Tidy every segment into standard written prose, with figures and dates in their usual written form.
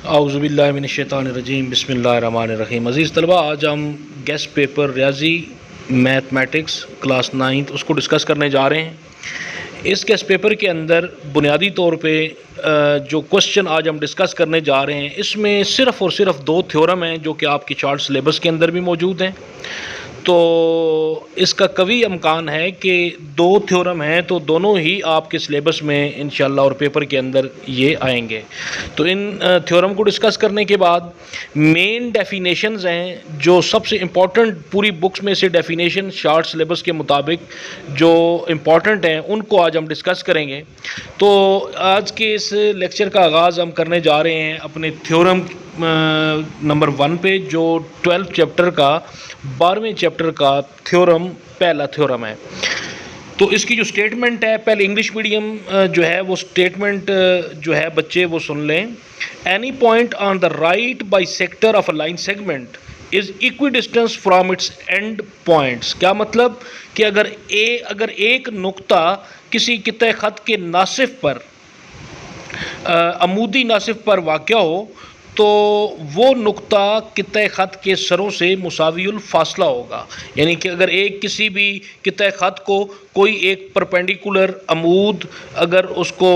औज़ुबिल्लाहिमिनश्शैतानिर्रजीम बिस्मिल्लाहिर्रहमानिर्रहीम। अज़ीज़ तलबा, आज हम गेस्ट पेपर रियाजी मैथमेटिक्स क्लास 9 उसको डिस्कस करने जा रहे हैं। इस गेस्ट पेपर के अंदर बुनियादी तौर पे जो क्वेश्चन आज हम डिस्कस करने जा रहे हैं, इसमें सिर्फ़ और सिर्फ 2 थ्योरम हैं जो कि आपकी चार्ट सिलेबस के अंदर भी मौजूद हैं। तो इसका कवी इम्कान है कि 2 थ्योरम हैं तो दोनों ही आपके सिलेबस में इंशाल्लाह और पेपर के अंदर ये आएंगे। तो इन थ्योरम को डिस्कस करने के बाद मेन डेफिनेशंस हैं जो सबसे इम्पॉर्टेंट पूरी बुक्स में से डेफिनेशन चार्ट सिलेबस के मुताबिक जो इम्पॉर्टेंट हैं उनको आज हम डिस्कस करेंगे। तो आज के इस लेक्चर का आगाज़ हम करने जा रहे हैं अपने थ्योरम नंबर 1 पे, जो 12 चैप्टर का 12वें चैप्टर का थ्योरम पहला थ्योरम है। तो इसकी जो स्टेटमेंट है, पहले इंग्लिश मीडियम जो है वो स्टेटमेंट जो है बच्चे वो सुन लें। Any point on the right by sector of a line segment is equi distance from it's and points. क्या मतलब कि अगर एक नुक्ता किसी कित्ते ख़त के नासिफ पर अमूदी नासिफ पर वाक़या हो तो वो नुक्ता कित्ते ख़त के सरों से मुसावियुल फासला होगा। यानी कि अगर एक किसी भी कित्ते ख़त को कोई एक परपेंडिकुलर अमूद अगर उसको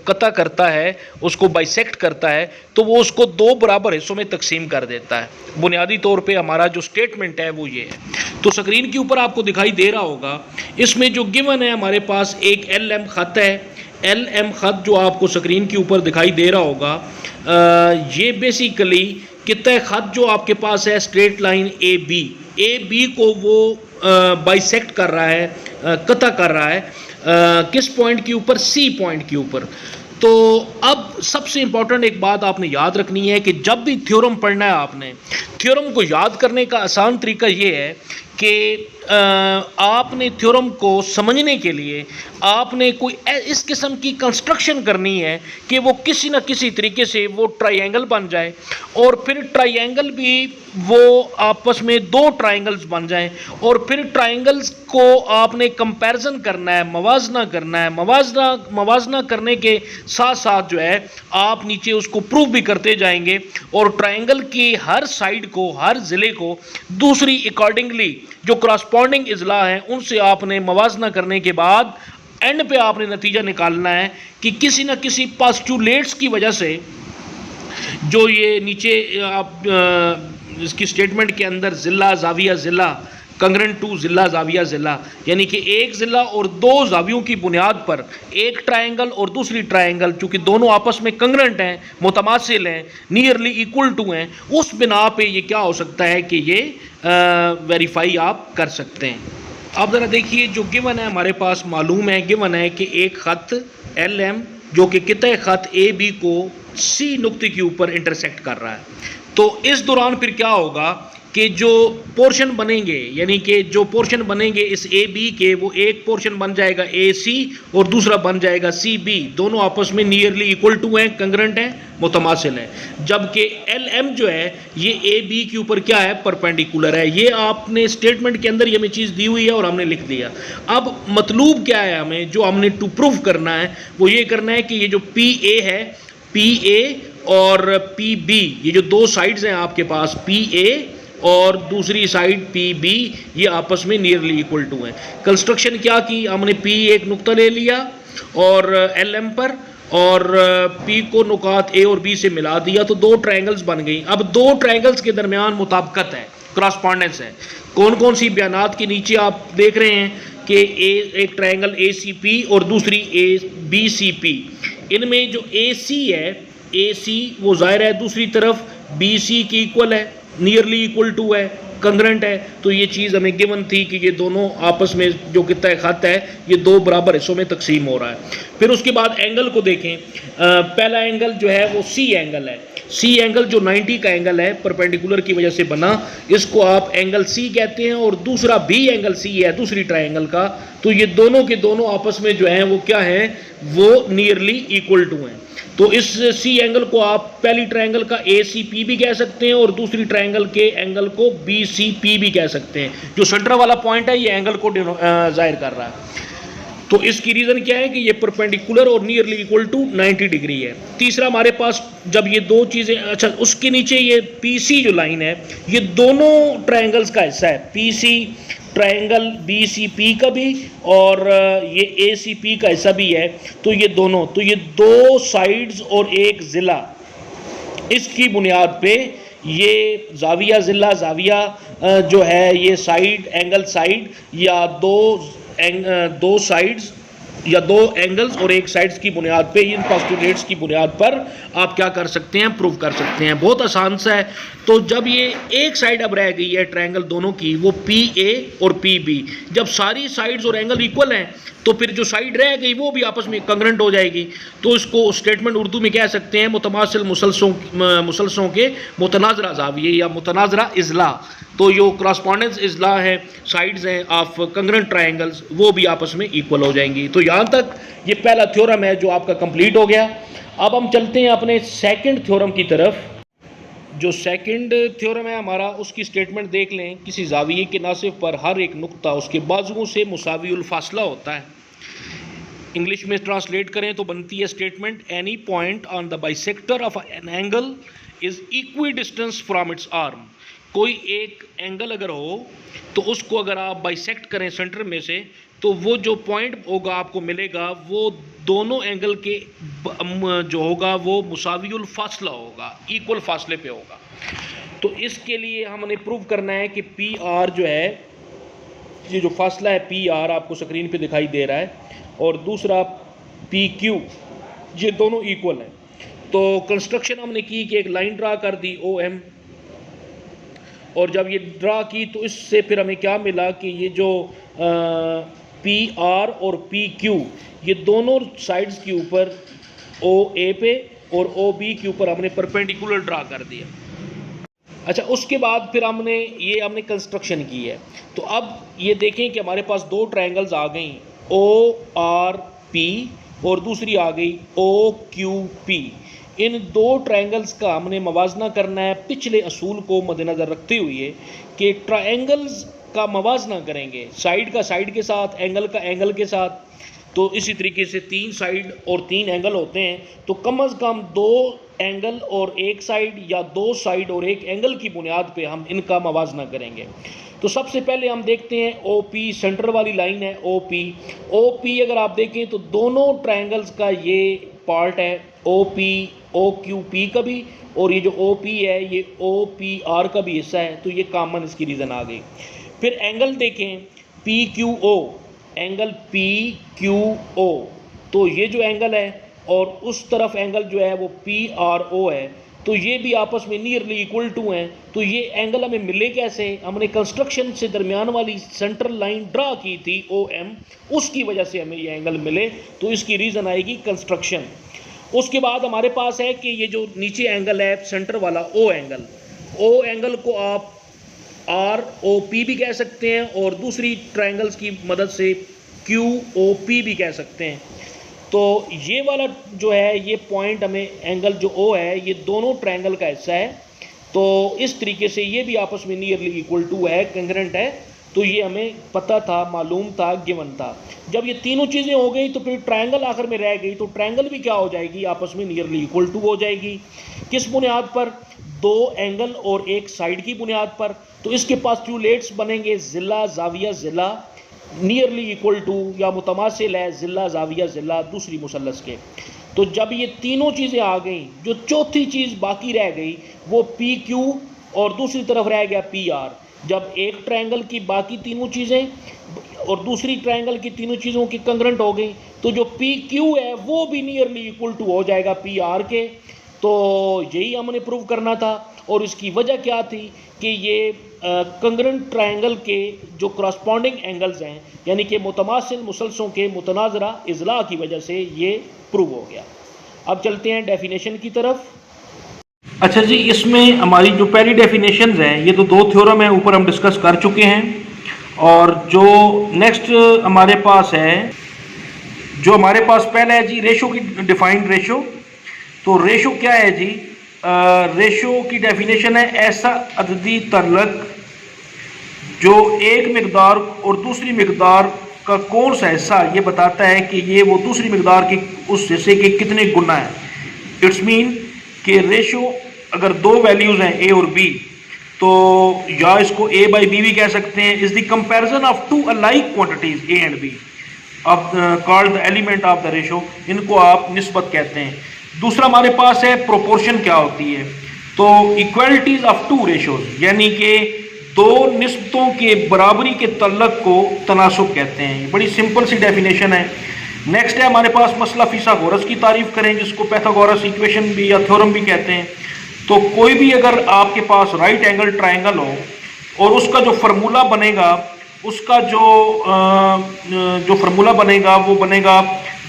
कता करता है, उसको बाइसेक्ट करता है, तो वो उसको 2 बराबर हिस्सों में तकसीम कर देता है। बुनियादी तौर पे हमारा जो स्टेटमेंट है वो ये है। तो स्क्रीन के ऊपर आपको दिखाई दे रहा होगा, इसमें जो गिवन है हमारे पास एक LM ख़त है। LM ख़त जो आपको स्क्रीन के ऊपर दिखाई दे रहा होगा, ये बेसिकली कित्ते ख़त जो आपके पास है स्ट्रेट लाइन AB को वो बाइसेक्ट कर रहा है, कता कर रहा है किस पॉइंट के ऊपर, C पॉइंट के ऊपर। तो अब सबसे इम्पॉर्टेंट एक बात आपने याद रखनी है कि जब भी थ्योरम पढ़ना है आपने, थ्योरम को याद करने का आसान तरीका ये है कि आपने थ्योरम को समझने के लिए आपने कोई इस किस्म की कंस्ट्रक्शन करनी है कि वो किसी न किसी तरीके से वो ट्रायंगल बन जाए, और फिर ट्रायंगल भी वो आपस में 2 ट्रायंगल्स बन जाएं, और फिर ट्रायंगल्स को आपने कंपैरिजन करना है, मवाजना करना है। मवाजना करने के साथ साथ जो है आप नीचे उसको प्रूव भी करते जाएंगे, और ट्रायंगल की हर साइड को, हर ज़िले को दूसरी अकॉर्डिंगली जो करस्पॉन्डिंग इजला हैं उनसे आपने मवाजना करने के बाद एंड पे आपने नतीजा निकालना है कि किसी न किसी पोस्टुलेट्स की वजह से जो ये नीचे आप इसकी स्टेटमेंट के अंदर ज़िला जाविया ज़िला कंग्रेंट टू ज़िला जाविया ज़िला, यानी कि एक ज़िला और 2 जावियों की बुनियाद पर एक ट्रायंगल और दूसरी ट्रायंगल, चूँकि दोनों आपस में कंग्रेंट हैं, मुतमासिल हैं, नियरली इक्वल टू हैं, उस बिना पे ये क्या हो सकता है कि ये वेरीफाई आप कर सकते हैं। आप ज़रा देखिए, जो गिवन है हमारे पास मालूम है, गिवन है कि एक ख़त LM जो कि कित्ते ख़त AB को C नुक्ते के ऊपर इंटरसेक्ट कर रहा है। तो इस दौरान फिर क्या होगा कि जो पोर्शन बनेंगे, यानी कि जो पोर्शन बनेंगे इस AB के, वो एक पोर्शन बन जाएगा AC और दूसरा बन जाएगा CB। दोनों आपस में नियरली इक्वल टू हैं, कंग्रेंट हैं, मुतमासिल हैं। जबकि LM जो है ये AB के ऊपर क्या है, परपेंडिकुलर है। ये आपने स्टेटमेंट के अंदर ये हमें चीज़ दी हुई है और हमने लिख दिया। अब मतलूब क्या है, हमें जो हमने टू प्रूफ करना है वो ये करना है कि ये जो PA है, PA और PB, ये जो 2 साइड्स हैं आपके पास PA और दूसरी साइड PB, ये आपस में नियरली इक्वल टू हैं। कंस्ट्रक्शन क्या की हमने, P एक नुक्ता ले लिया और LM पर, और P को नुकात A और B से मिला दिया तो 2 ट्रायंगल्स बन गई। अब 2 ट्रायंगल्स के दरमियान मुताबिकत है, क्रॉसपॉन्डेंस है। कौन कौन सी बयानात के नीचे आप देख रहे हैं कि एक ट्रायंगल ACP और दूसरी BCP, इनमें जो AC है, AC वो ज़ाहिर है दूसरी तरफ BC की इक्वल है, नियरली इक्वल टू है, कंग्रेंट है। तो ये चीज़ हमें गिवन थी कि ये दोनों आपस में जो कितना ख़त है ये 2 बराबर हिस्सों में तकसीम हो रहा है। फिर उसके बाद एंगल को देखें, पहला एंगल जो है वो C एंगल है। C एंगल जो 90 का एंगल है, परपेंडिकुलर की वजह से बना, इसको आप एंगल C कहते हैं, और दूसरा B एंगल C है दूसरी ट्रायंगल का। तो ये दोनों के दोनों आपस में जो हैं वो क्या हैं, वो नियरली इक्वल टू हैं। तो इस C एंगल को आप पहली ट्रायंगल का ACP भी कह सकते हैं और दूसरी ट्रायंगल के एंगल को BCP भी कह सकते हैं। जो सेंटर वाला पॉइंट है ये एंगल को जाहिर कर रहा है। तो इसकी रीज़न क्या है कि ये परपेंडिकुलर और नियरली इक्वल टू 90 डिग्री है। तीसरा हमारे पास जब ये दो चीज़ें, अच्छा उसके नीचे ये पीसी जो लाइन है ये दोनों ट्रायंगल्स का हिस्सा है, पीसी ट्रायंगल बीसीपी का भी और ये एसीपी का हिस्सा भी है। तो ये दोनों, तो ये दो साइड्स और एक ज़िला, इसकी बुनियाद पे ये जाविया ज़िला जाविया जो है ये साइड एंगल साइड या दो साइड्स या दो एंगल्स और एक साइड्स की बुनियाद पे, इन पोस्टुलेट्स की बुनियाद पर आप क्या कर सकते हैं, प्रूव कर सकते हैं। बहुत आसान सा है। तो जब ये एक साइड अब रह गई है ट्रायंगल दोनों की, वो पी ए और पी बी, जब सारी साइड्स और एंगल इक्वल हैं तो फिर जो साइड रह गई वो भी आपस में कंग्रेंट हो जाएगी। तो इसको स्टेटमेंट उर्दू में कह सकते हैं मुतमासिल मुसलसों के मुतनाज़रा ज़ाविये या मुतनाज़रा इज़ला। तो जो क्रॉसपॉन्डेंस इज़ला है, साइड्स हैं ऑफ कंग्रेंट ट्रायंगल्स, वो भी आपस में इक्वल हो जाएंगी। तो यहाँ तक ये पहला थ्योरम है जो आपका कंप्लीट हो गया। अब हम चलते हैं अपने सेकंड थ्योरम की तरफ। जो सेकंड थ्योरम है हमारा, उसकी स्टेटमेंट देख लें। किसी ज़ाविये के नासिब पर हर एक नुक्ता उसके बाजुओं से मुसावियुल फासला होता है। इंग्लिश में ट्रांसलेट करें तो बनती है statement, any point on the bisector of an angle is equi distance from its arm. कोई एक एंगल अगर हो तो उसको अगर आप बाइसेक्ट करें सेंटर में से, तो वो जो पॉइंट होगा आपको मिलेगा वो दोनों एंगल के जो होगा वो मुसावियुल फासला होगा, इक्वल फासले पे होगा। तो इसके लिए हमने प्रूव करना है कि पी आर जो है, ये जो फासला है पी आर आपको स्क्रीन पे दिखाई दे रहा है, और दूसरा पी क्यू, ये दोनों इक्वल हैं। तो कंस्ट्रक्शन हमने की कि एक लाइन ड्रा कर दी ओ एम, और जब ये ड्रा की तो इससे फिर हमें क्या मिला कि ये जो पी आर और पी क्यू, ये दोनों साइड्स के ऊपर ओ ए पे और ओ बी के ऊपर हमने परपेंडिकुलर ड्रा कर दिया। अच्छा, उसके बाद फिर हमने कंस्ट्रक्शन की है। तो अब ये देखें कि हमारे पास दो ट्रायंगल्स आ गई, ओ आर पी और दूसरी आ गई ओ क्यू पी। इन दो ट्रायंगल्स का हमने मवाजना करना है पिछले असूल को मद्देनज़र रखते हुए कि ट्रायंगल्स का मवाजना करेंगे, साइड का साइड के साथ, एंगल का एंगल के साथ। तो इसी तरीके से तीन साइड और तीन एंगल होते हैं, तो कम अज़ कम दो एंगल और एक साइड या दो साइड और एक एंगल की बुनियाद पे हम इनका मवाजना करेंगे। तो सबसे पहले हम देखते हैं ओ पी, सेंटर वाली लाइन है ओ पी। ओ पी अगर आप देखें तो दोनों ट्रायंगल्स का ये पार्ट है, O P O Q P का भी, और ये जो ओ पी है ये ओ पी आर का भी हिस्सा है। तो ये कॉमन इसकी रीज़न आ गई। फिर एंगल देखें P Q O, angle P Q O, तो ये जो एंगल है और उस तरफ एंगल जो है वो पी आर ओ है, तो ये भी आपस में नियरली इक्वल टू हैं। तो ये एंगल हमें मिले कैसे? हमने कंस्ट्रक्शन से दरमियान वाली सेंट्रल लाइन ड्रा की थी ओ एम, उसकी वजह से हमें ये एंगल मिले। तो इसकी रीज़न आएगी कंस्ट्रक्शन। उसके बाद हमारे पास है कि ये जो नीचे एंगल है सेंटर वाला ओ एंगल को आप आर ओ पी भी कह सकते हैं और दूसरी ट्रायंगल्स की मदद से क्यू ओ पी भी कह सकते हैं। तो ये वाला जो है ये पॉइंट हमें एंगल जो ओ है ये दोनों ट्रायंगल का हिस्सा है। तो इस तरीके से ये भी आपस में नियरली इक्वल टू है, कंग्रेंट है। तो ये हमें पता था, मालूम था, गिवन था। जब ये तीनों चीज़ें हो गई तो फिर ट्रायंगल आखिर में रह गई, तो ट्रायंगल भी क्या हो जाएगी, आपस में नियरली इक्वल टू हो जाएगी। किस बुनियाद पर? दो एंगल और एक साइड की बुनियाद पर। तो इसके पोस्टुलेट्स बनेंगे ज़िला ज़ाविया ज़िला नियरली इक्वल टू या मुतमासिल है ज़िला ज़ाविया ज़िला दूसरी मुसल्लस के। तो जब ये तीनों चीज़ें आ गई, जो चौथी चीज़ बाकी रह गई वो पी क्यू और दूसरी तरफ रह गया पी आर। जब एक ट्रायंगल की बाकी तीनों चीज़ें और दूसरी ट्रायंगल की तीनों चीज़ों की कंग्रेंट हो गई, तो जो पी क्यू है वो भी नियरली इक्वल टू हो जाएगा पी आर के। तो यही हमने प्रूव करना था। और इसकी वजह क्या थी कि ये कंग्रेंट ट्रायंगल के जो करस्पॉन्डिंग एंगल्स हैं, यानी कि मुतमासिल मुसलसलों के मुतनाज़रा इज़ला की वजह से ये प्रूव हो गया। अब चलते हैं डेफिनेशन की तरफ। अच्छा जी, इसमें हमारी जो पहली डेफिनेशंस हैं ये तो दो थ्योरम है ऊपर हम डिस्कस कर चुके हैं। और जो नेक्स्ट हमारे पास है, जो हमारे पास पहला है जी रेशो की डिफाइंड रेशो। तो रेशो क्या है जी? रेशो की डेफिनेशन है ऐसा अददी तल्लक जो एक मिकदार और दूसरी मिकदार का कौन सा हिस्सा ये बताता है कि ये वो दूसरी मकदार के उस हिस्से के कितने गुना है। इट्स मीन कि रेशो अगर दो वैल्यूज हैं ए और बी, तो या इसको ए बाई बी भी कह सकते हैं, is the comparison of two alike quantities A and B of called the element of the ratio, इनको आप निस्बत कहते हैं। दूसरा हमारे पास है प्रोपोर्शन क्या होती है, तो इक्वालिटीज ऑफ टू रेशोज, यानी कि दो निस्बतों के बराबरी के तल्लक को तनासुब कहते हैं। बड़ी सिंपल सी डेफिनेशन है। नेक्स्ट है हमारे पास मसला फिसागोरस की तारीफ करें, जिसको पैथागोरस इक्वेशन भी या थ्योरम भी कहते हैं। तो कोई भी अगर आपके पास राइट एंगल ट्रायंगल हो और उसका जो फार्मूला बनेगा, उसका जो फार्मूला बनेगा वो बनेगा,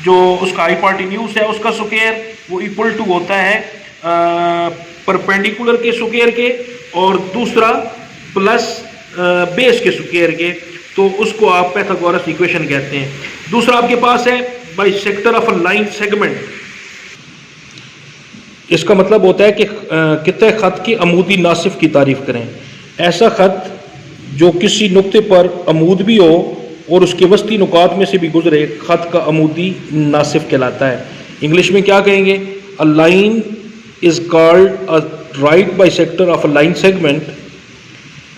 जो उसका हाइपोटेन्यूज है उसका स्क्वायर वो इक्वल टू होता है परपेंडिकुलर के स्क्वायर के, और दूसरा प्लस बेस के स्क्वायर के, तो उसको आप पैथागोरस इक्वेशन कहते हैं। दूसरा आपके पास है bisector of a line segment. इसका मतलब होता है कि कितने खत की अमूदी नासिफ की तारीफ करें। ऐसा खत जो किसी नुक्ते पर अमूद भी हो और उसके वस्ती नुकात में से भी गुजरे, खत का अमूदी नासिफ कहलाता है। इंग्लिश में क्या कहेंगे, a line is called a right bisector of a line segment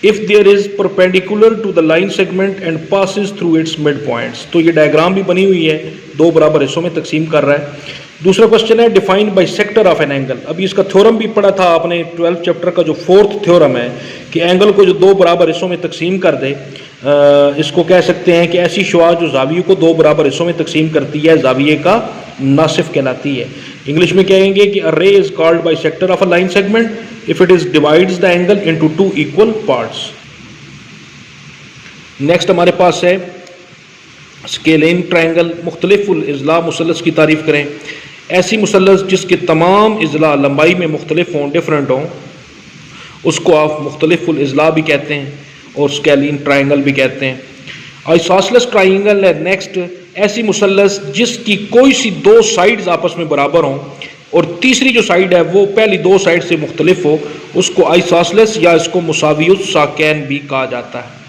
if there is perpendicular to the line segment and passes through its mid points. तो ये डायग्राम भी बनी हुई है, दो बराबर हिस्सों में तकसीम कर रहा है। दूसरा क्वेश्चन है defined bisector of an angle. अभी इसका थ्योरम भी पढ़ा था आपने 12th चैप्टर का, जो 4th थ्योरम है कि एंगल को जो दो बराबर हिस्सों में तकसीम कर दे, इसको कह सकते हैं कि ऐसी शुआ जो जाविये को दो बराबर हिस्सों में तकसीम करती है, जाविये का नासिफ कहलाती है। इंग्लिश में कहेंगे कि अ रे is called bisector of a line segment if it is divides the angle into two equal parts. Next हमारे पास है स्केलेन ट्रायंगल। मुख्तलिफुल इज़ला मुसल्लस की तारीफ करें। ऐसी मुसल्लस जिसके तमाम इज़ला लंबाई में मुख्तलिफ हों, डिफरेंट हों, उसको आप मुख्तलिफुल इज़ला भी कहते हैं और स्केलिन ट्रायंगल भी कहते हैं। आइसोसेलेस ट्रायंगल है नेक्स्ट, ऐसी मुसल्लस जिसकी कोई सी दो साइड्स आपस में बराबर हों और तीसरी जो साइड है वो पहली दो साइड से मुख्तलिफ हो, उसको आइसोसेलेस या इसको मुसावियुस साकैन भी कहा जाता है।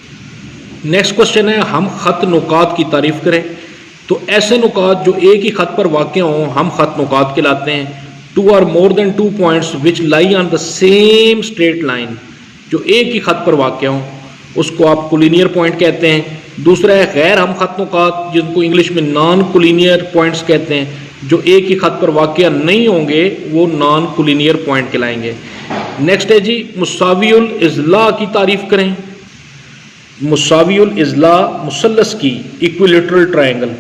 नेक्स्ट क्वेश्चन है हम ख़त नुकात की तारीफ करें। तो ऐसे नुकात जो एक ही ख़त पर वाक़ हों हम ख़त नुकात कहलाते हैं। Two or more than two points which lie on the same straight line, जो एक ही ख़त पर वाक़ हों उसको आप कोलिनियर पॉइंट कहते हैं। दूसरा है गैर हम ख़त नुकात, जिनको इंग्लिश में नॉन कोलिनियर पॉइंट्स कहते हैं। जो एक ही ख़त पर वाक़ नहीं होंगे वो नॉन कोलिनियर पॉइंट कहलाएंगे। नेक्स्ट है जी मुसावियुल इज़ला की तारीफ करें। मुसावियुल इज़ला मुसल्लस की equilateral triangle.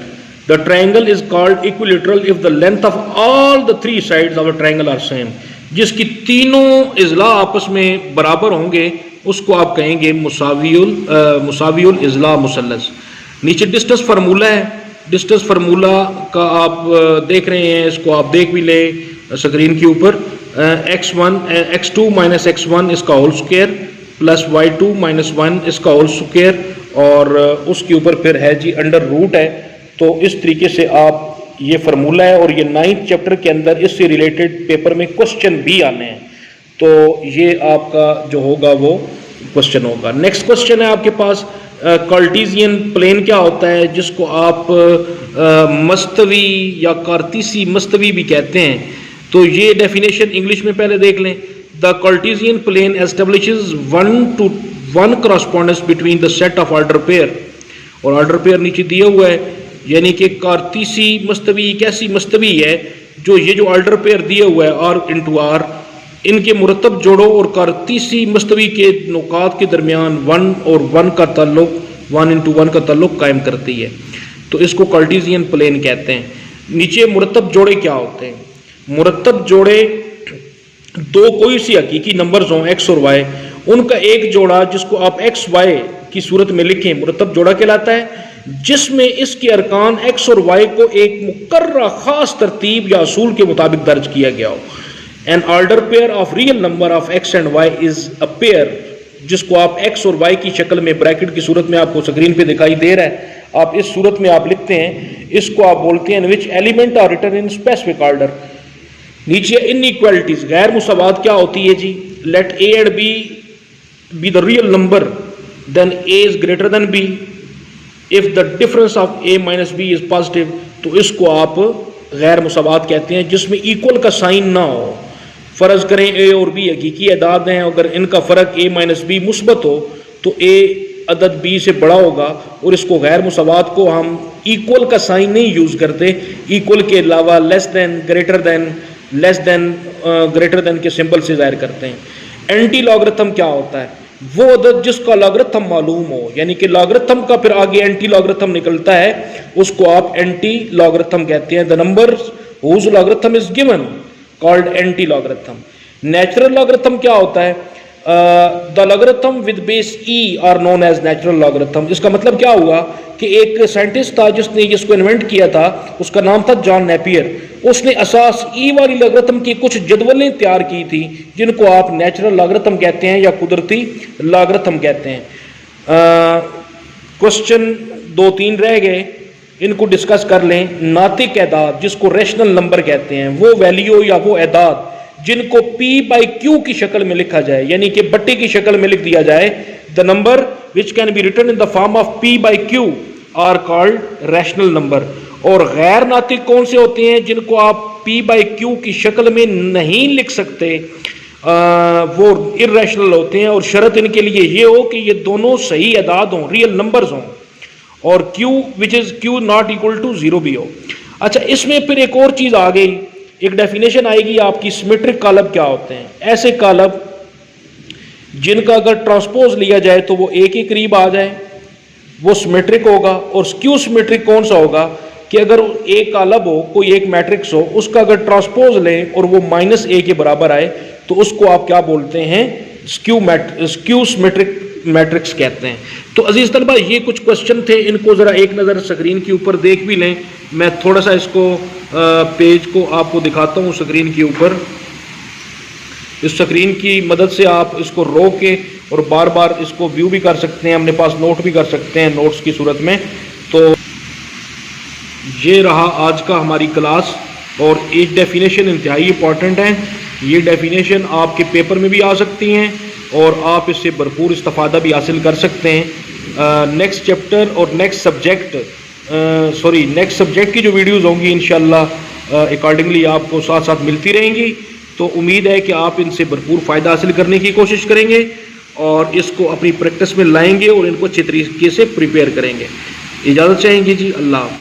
The triangle is called equilateral if the length of all the three sides of the triangle are same. जिसकी तीनों इज़ला आपस में बराबर होंगे उसको आप कहेंगे मुसावियुल इज़ला मुसल्लस। नीचे डिस्टेंस फार्मूला है। डिस्टेंस फार्मूला का आप देख रहे हैं, इसको आप देख भी ले स्क्रीन के ऊपर। x2 माइनस x1 इसका whole square plus y2 minus 1 इसका होल स्क्वायर, और उसके ऊपर फिर है जी अंडर रूट है। तो इस तरीके से आप ये फार्मूला है, और ये 9th चैप्टर के अंदर इससे रिलेटेड पेपर में क्वेश्चन भी आने हैं, तो ये आपका जो होगा वो क्वेश्चन होगा। नेक्स्ट क्वेश्चन है आपके पास कार्टेशियन प्लेन क्या होता है, जिसको आप मस्तवी या कार्तीसी मस्तवी भी कहते हैं। तो ये डेफिनेशन इंग्लिश में पहले देख लें। The Cartesian plane establishes 1-to-1 correspondence between the set of order pair, और ऑर्डर पेयर नीचे दिया हुआ है। यानी कि कार्तीसी मस्तवी एक ऐसी मस्तवी है जो ये जो ऑर्डर पेयर दिया हुआ है आर इंटू आर, इनके मुरतब जोड़ो और कार्तीसी मस्तवी के नुकात के दरमियान 1 और 1 का ताल्लुक 1-into-1 का ताल्लुक कायम करती है। तो इसको कार्टेशियन प्लेन कहते हैं। नीचे मुरतब जोड़े क्या होते हैं? मुरतब जोड़े दो कोई सी हकीकी नंबर्स हों x और y, उनका एक जोड़ा जिसको आप x y की सूरत में लिखें मुरतब जोड़ा कहलाता है, जिसमें इसके अरकान x और y को एक मुकर्रर खास तरतीब या असूल के मुताबिक दर्ज किया गया हो। An order pair of real number of x and y is a pair, जिसको आप x और y की शक्ल में ब्रैकेट की सूरत में आपको स्क्रीन पे दिखाई दे रहा है, आप इस सूरत में आप लिखते हैं, इसको आप बोलते हैं which element are written in specific order. नीचे इनइक्वालिटीज गैर मुसावात क्या होती है जी? Let a and b be the real number then a is greater than b if the difference of A minus B is positive, तो इसको आप गैर मुसावात कहते हैं, जिसमें इक्वल का साइन ना हो। फ़र्ज़ करें ए और बी हकीकी अदाद हैं, अगर इनका फ़र्क ए माइनस बी मुस्बत हो तो ए अदद बी से बड़ा होगा, और इसको गैर मुसावात को हम इक्वल का साइन नहीं यूज़ करते, इक्वल के अलावा less than, greater than, less than, greater than के सिंबल से ज़ाहिर करते हैं। एंटी लॉगरिथम क्या होता है? वो अदद जिसका लॉगरिथम मालूम हो, यानी कि लॉगरिथम का फिर आगे एंटी लॉगरिथम निकलता है, उसको आप एंटी लॉगरिथम कहते हैं। The number whose logarithm is given called anti logarithm. Natural logarithm क्या होता है? The logarithm with base e are known as natural logarithm. इसका मतलब क्या हुआ कि एक साइंटिस्ट था जिसने इसको इन्वेंट किया था, उसका नाम था जॉन नेपियर। उसने असास ई वाली लॉगरिथम की कुछ जदवलें तैयार की थी, जिनको आप नेचुरल लॉगरिथम कहते हैं या कुदरती लॉगरिथम कहते हैं। क्वेश्चन 2-3 रह गए, इनको डिस्कस कर लें। नातिक एदाद जिसको रैशनल नंबर कहते हैं, वो वैल्यू या वो एदाद जिनको P बाई Q की शक्ल में लिखा जाए, यानी कि बट्टी की शक्ल में लिख दिया जाए। The number which can be written in the form of P by Q are called rational number. और गैर नातिक कौन से होते हैं? जिनको आप P बाई Q की शक्ल में नहीं लिख सकते, वो इर्रेशनल होते हैं, और शर्त इनके लिए ये हो कि ये दोनों सही अदाद हों, रियल नंबर्स हों, और Q which is Q not equal to 0 भी हो। अच्छा, इसमें फिर एक और चीज़ आ गई, एक डेफिनेशन आएगी आपकी। सिमेट्रिक कॉलब क्या होते हैं? ऐसे कॉलब जिनका अगर ट्रांसपोज लिया जाए तो वो ए के करीब आ जाए, वो सिमेट्रिक होगा। और स्क्यू सिमेट्रिक कौन सा होगा? कि अगर एक कॉलब हो, कोई एक मैट्रिक्स हो, उसका अगर ट्रांसपोज लें और वो माइनस ए के बराबर आए, तो उसको आप क्या बोलते हैं? स्क्यू सिमेट्रिक मैट्रिक्स कहते हैं। तो अजीज तलबा, ये कुछ क्वेश्चन थे, इनको ज़रा एक नज़र स्क्रीन के ऊपर देख भी लें। मैं थोड़ा सा इसको पेज को आपको दिखाता हूँ स्क्रीन के ऊपर। इस स्क्रीन की मदद से आप इसको रोक के और बार बार इसको व्यू भी कर सकते हैं, अपने पास नोट भी कर सकते हैं नोट्स की सूरत में। तो ये रहा आज का हमारी क्लास, और एक डेफिनेशन इंतहाई इंपॉर्टेंट है। ये डेफिनेशन आपके पेपर में भी आ सकती हैं और आप इससे भरपूर इस्तिफादा भी हासिल कर सकते हैं। नेक्स्ट चैप्टर और नेक्स्ट सब्जेक्ट की जो वीडियोस होंगी इंशाल्लाह अकॉर्डिंगली आपको साथ साथ मिलती रहेंगी। तो उम्मीद है कि आप इनसे भरपूर फ़ायदा हासिल करने की कोशिश करेंगे और इसको अपनी प्रैक्टिस में लाएंगे और इनको अच्छे तरीके से प्रिपेयर करेंगे। इजाज़त चाहेंगे जी। अल्लाह।